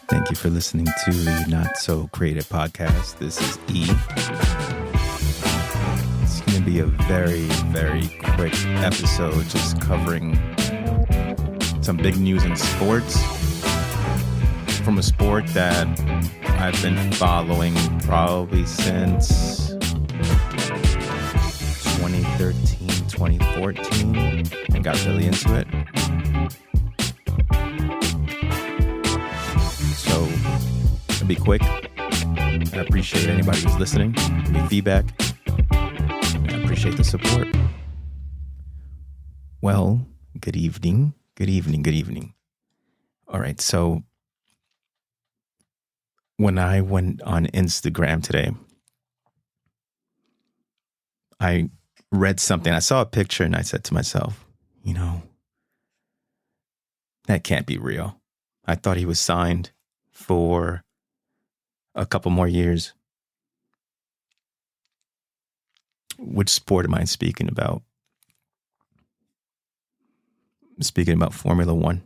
Thank you for listening to the Not So Creative podcast. This is E. It's going to be a very, very quick episode just covering some big news in sports. From a sport that I've been following probably since 2013, 2014. I got really into it. So, it'll be quick. I appreciate anybody who's listening. Give me feedback. I appreciate the support. Well, good evening. Good evening. Good evening. All right, so when I went on Instagram today, I read something. I saw a picture and I said to myself, that can't be real. I thought he was signed for a couple more years. Which sport am I speaking about? I'm speaking about Formula One.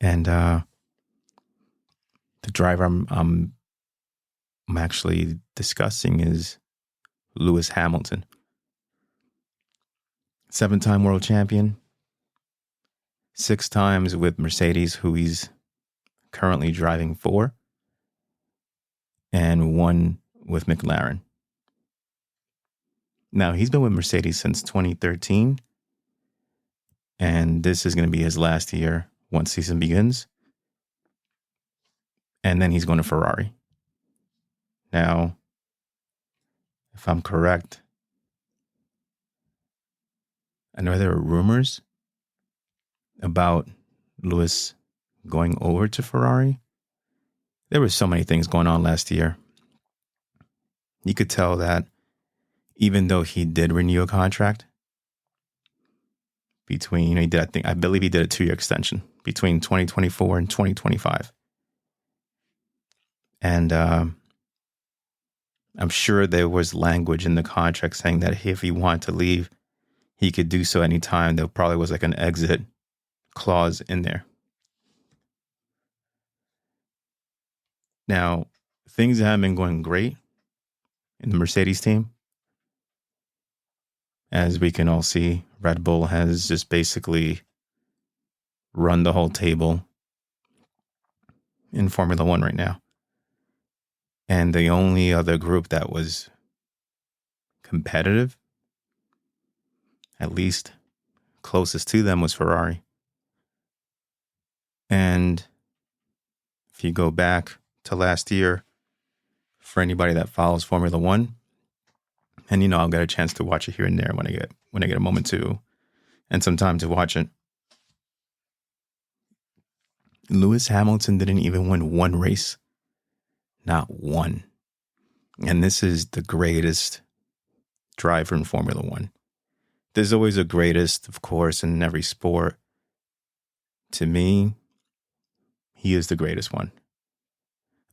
And the driver I'm actually discussing is Lewis Hamilton. 7-time world champion. 6 times with Mercedes, who he's currently driving for. And 1 with McLaren. Now, he's been with Mercedes since 2013. And this is going to be his last year once season begins. And then he's going to Ferrari. Now, if I'm correct, I know there are rumors about Lewis going over to Ferrari. There were so many things going on last year. You could tell that even though he did renew a contract between, I believe he did a 2-year extension between 2024 and 2025. And I'm sure there was language in the contract saying that if he wanted to leave, he could do so anytime. There probably was like an exit clause in there. Now, things haven't been going great in the Mercedes team. As we can all see, Red Bull has just basically run the whole table in Formula One right now. And the only other group that was competitive, at least closest to them, was Ferrari. And if you go back to last year, for anybody that follows Formula One, and I'll get a chance to watch it here and there when I get a moment to, and some time to watch it. Lewis Hamilton didn't even win 1 race. Not 1. And this is the greatest driver in Formula One. There's always a greatest, of course, in every sport. To me, he is the greatest one.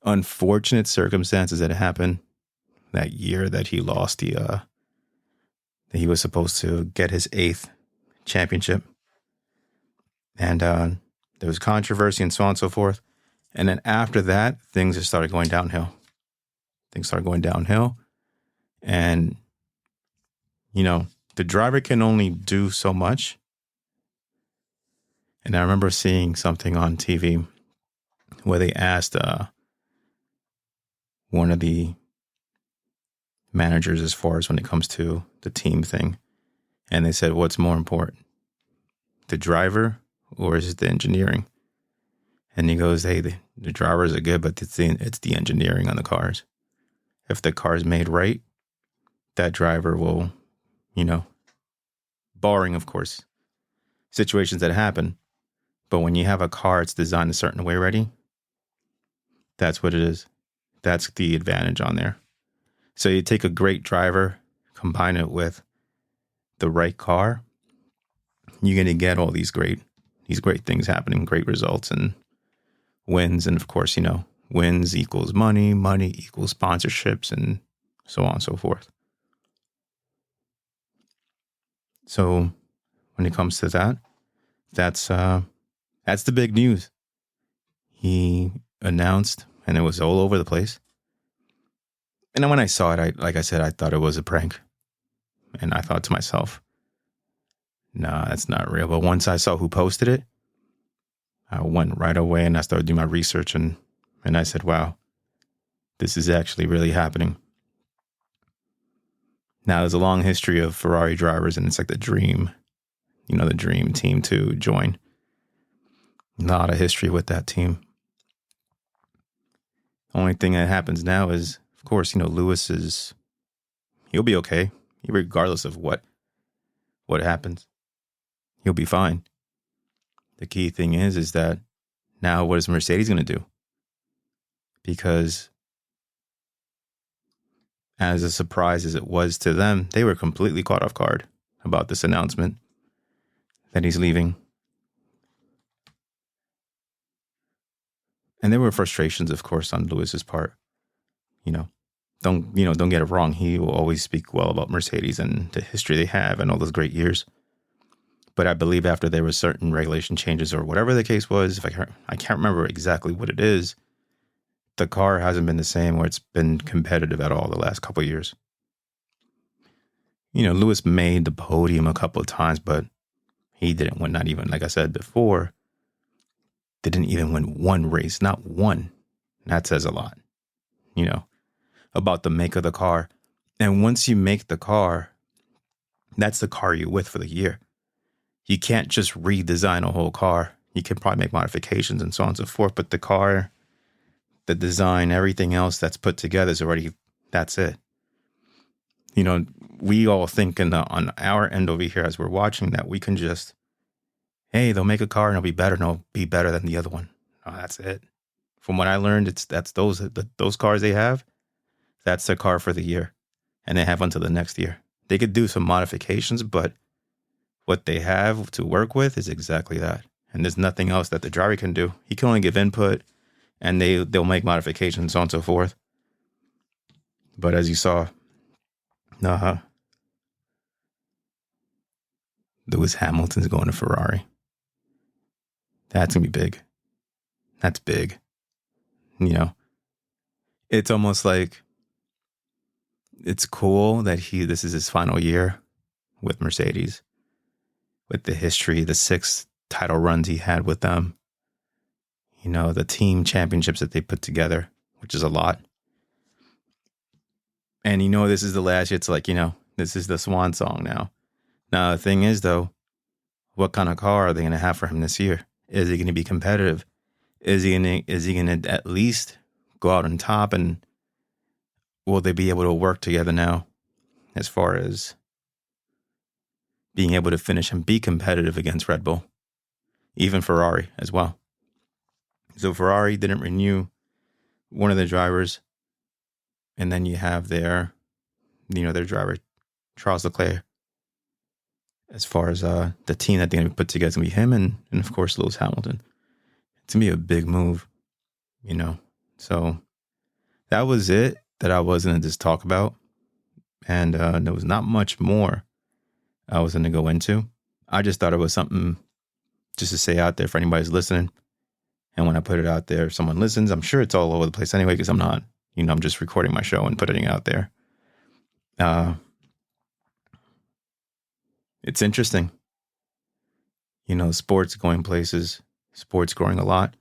Unfortunate circumstances that happened that year that he lost that he was supposed to get his 8th championship. And there was controversy and so on and so forth. And then after that, things just started going downhill. And, the driver can only do so much. And I remember seeing something on TV where they asked one of the managers as far as when it comes to the team thing. And they said, what's more important, the driver or is it the engineering? And he goes, hey, the drivers are good, but it's the engineering on the cars. If the car's made right, that driver will, barring, of course, situations that happen. But when you have a car, it's designed a certain way already. That's what it is. That's the advantage on there. So you take a great driver, combine it with the right car, you're going to get all these great things happening, great results and wins. And of course, wins equals money, money equals sponsorships, and so on and so forth. So when it comes to that, that's That's the big news. He announced, and it was all over the place. And then when I saw it, like I said, I thought it was a prank. And I thought to myself, nah, that's not real. But once I saw who posted it, I went right away and I started doing my research, and I said, wow, this is actually really happening. Now, there's a long history of Ferrari drivers, and it's like the dream team to join. A lot of history with that team. The only thing that happens now is, of course, Lewis he'll be okay, regardless of what happens. He'll be fine. The key thing is that now what is Mercedes going to do? Because as a surprise as it was to them, they were completely caught off guard about this announcement that he's leaving. And there were frustrations, of course, on Lewis's part. Don't get it wrong. He will always speak well about Mercedes and the history they have and all those great years. But I believe after there were certain regulation changes or whatever the case was, I can't remember exactly what it is, the car hasn't been the same where it's been competitive at all the last couple of years. Lewis made the podium a couple of times, but he didn't win, not even, like I said before, didn't even win one race, not one. That says a lot, about the make of the car. And once you make the car, that's the car you're with for the year. You can't just redesign a whole car. You can probably make modifications and so on and so forth, but the car, the design, everything else that's put together is already, that's it. We all think on our end over here as we're watching that we can just, hey, they'll make a car and it'll be better and it'll be better than the other one. Oh, that's it. From what I learned, that's those cars they have, that's their car for the year. And they have until the next year. They could do some modifications, but what they have to work with is exactly that. And there's nothing else that the driver can do. He can only give input, and they'll make modifications, so on and so forth. But as you saw, Lewis Hamilton's going to Ferrari. That's going to be big. That's big. It's almost like it's cool that this is his final year with Mercedes, with the history, the 6 title runs he had with them, the team championships that they put together, which is a lot. And this is the last year. It's like, this is the swan song now. Now, the thing is, though, what kind of car are they going to have for him this year? Is he going to be competitive? Is he going to at least go out on top? And will they be able to work together now as far as being able to finish and be competitive against Red Bull, even Ferrari as well? So Ferrari didn't renew one of the drivers. And then you have their driver, Charles Leclerc. As far as the team that they're going to put together, is going to be him and of course, Lewis Hamilton. It's going to be a big move, So that was it that I was going to just talk about. And there was not much more I was going to go into. I just thought it was something just to say out there for anybody who's listening. And when I put it out there, if someone listens, I'm sure it's all over the place anyway, because I'm not, I'm just recording my show and putting it out there. It's interesting. Sports going places, sports growing a lot.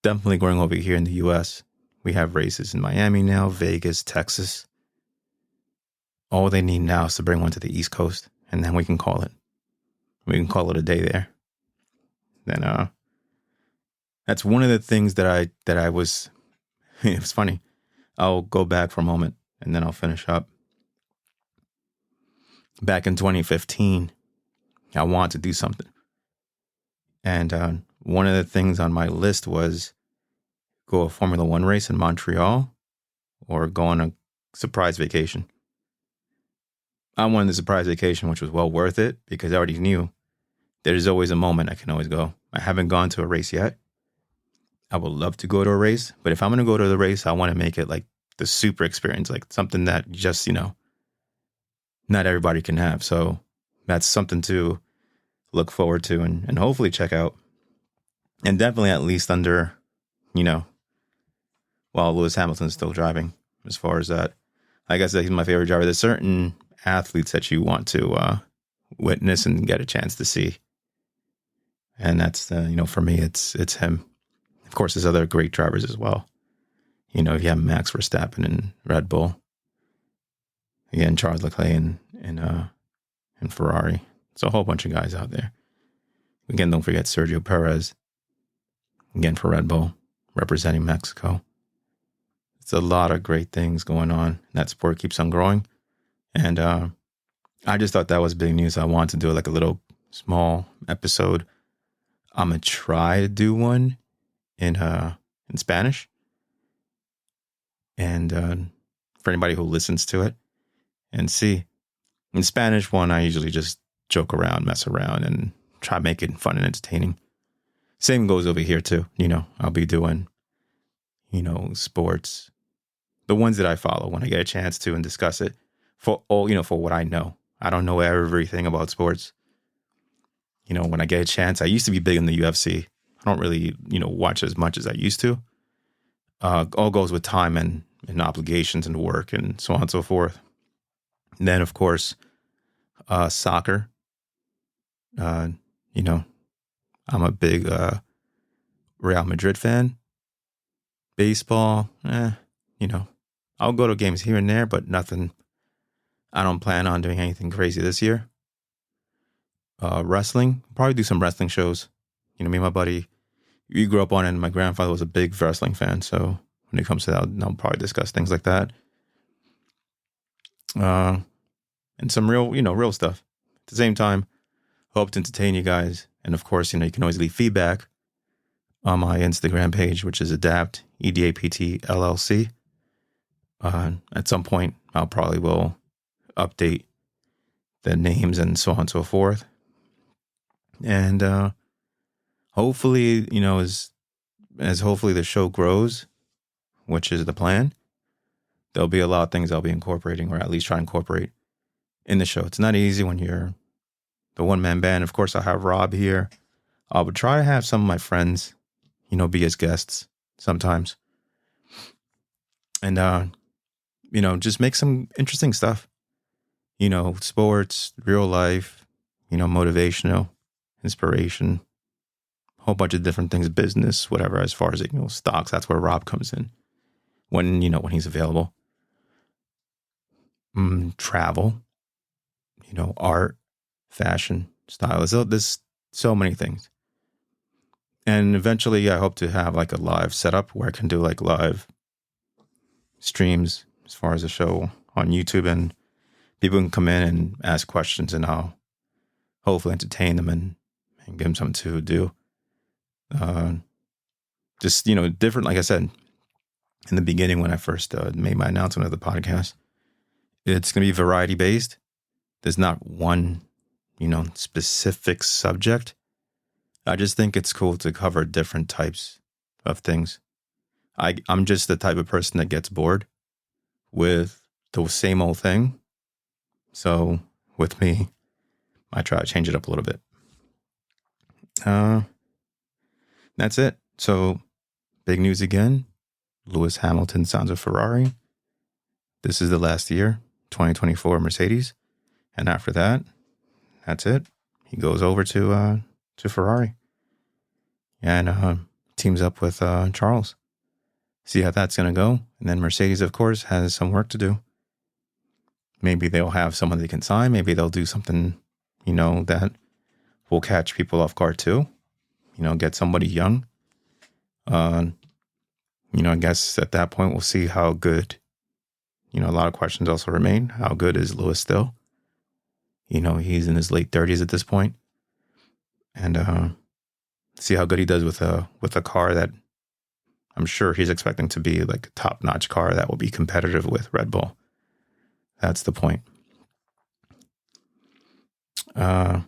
Definitely growing over here in the U.S. We have races in Miami now, Vegas, Texas. All they need now is to bring one to the East Coast, and then we can call it. We can call it a day there. Then that's one of the things that I was. It was funny. I'll go back for a moment, and then I'll finish up. Back in 2015, I wanted to do something. And one of the things on my list was go a Formula One race in Montreal or go on a surprise vacation. I wanted the surprise vacation, which was well worth it because I already knew there's always a moment I can always go. I haven't gone to a race yet. I would love to go to a race, but if I'm going to go to the race, I want to make it like the super experience, like something that just, not everybody can have. So that's something to look forward to and hopefully check out. And definitely at least under, while Lewis Hamilton's still driving. As far as that, like I said, he's my favorite driver. There's certain athletes that you want to witness and get a chance to see. And that's, for me, it's him. Of course, there's other great drivers as well. You have Max Verstappen in Red Bull. Again, Charles Leclerc in Ferrari. It's a whole bunch of guys out there. Again, don't forget Sergio Perez. Again, for Red Bull, representing Mexico. It's a lot of great things going on. That sport keeps on growing. And I just thought that was big news. I wanted to do like a little small episode. I'm going to try to do one in Spanish. And for anybody who listens to it and see. In Spanish one, I usually just joke around, mess around, and try to make it fun and entertaining. Same goes over here too. I'll be doing, sports. The ones that I follow when I get a chance to and discuss it for all, for what I know. I don't know everything about sports. When I get a chance, I used to be big in the UFC. I don't really, watch as much as I used to. All goes with time and obligations and work and so on and so forth. And then, of course, soccer. I'm a big Real Madrid fan. Baseball, I'll go to games here and there, but nothing. I don't plan on doing anything crazy this year. Wrestling, probably do some wrestling shows. Me and my buddy, we grew up on it, and my grandfather was a big wrestling fan. So when it comes to that, I'll probably discuss things like that. And some real stuff. At the same time, hope to entertain you guys. And of course, you can always leave feedback on my Instagram page, which is Adapt, EDAPT LLC. At some point, I'll probably will update the names and so on and so forth. And hopefully, as hopefully the show grows, which is the plan, there'll be a lot of things I'll be incorporating, or at least try to incorporate in the show. It's not easy when you're the one-man band. Of course, I'll have Rob here. I would try to have some of my friends, be as guests sometimes. And, just make some interesting stuff. Sports, real life, motivational, inspiration, a whole bunch of different things, business, whatever, as far as, stocks. That's where Rob comes in when he's available. Travel, art, fashion, style. There's so many things. And eventually I hope to have like a live setup where I can do like live streams as far as the show on YouTube, and people can come in and ask questions, and I'll hopefully entertain them and give them something to do. Just, different, like I said, in the beginning when I first made my announcement of the podcast, it's going to be variety based. There's not one, specific subject. I just think it's cool to cover different types of things. I'm just the type of person that gets bored with the same old thing. So with me, I try to change it up a little bit. That's it. So big news again. Lewis Hamilton signs with Ferrari. This is the last year, 2024 Mercedes. And after that, that's it. He goes over to Ferrari and teams up with Charles. See how that's going to go. And then Mercedes, of course, has some work to do. Maybe they'll have someone they can sign. Maybe they'll do something, that will catch people off guard too. Get somebody young. I guess at that point we'll see how good, a lot of questions also remain. How good is Lewis still? He's in his late 30s at this point. And see how good he does with a car that I'm sure he's expecting to be like a top-notch car that will be competitive with Red Bull. That's the point. Yeah.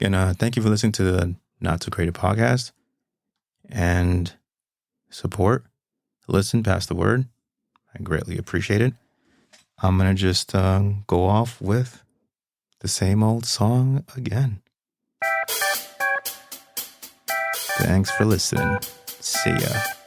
Again, thank you for listening to the Not So Creative podcast. And support, listen, pass the word. I greatly appreciate it. I'm going to just go off with the same old song again. Thanks for listening. See ya.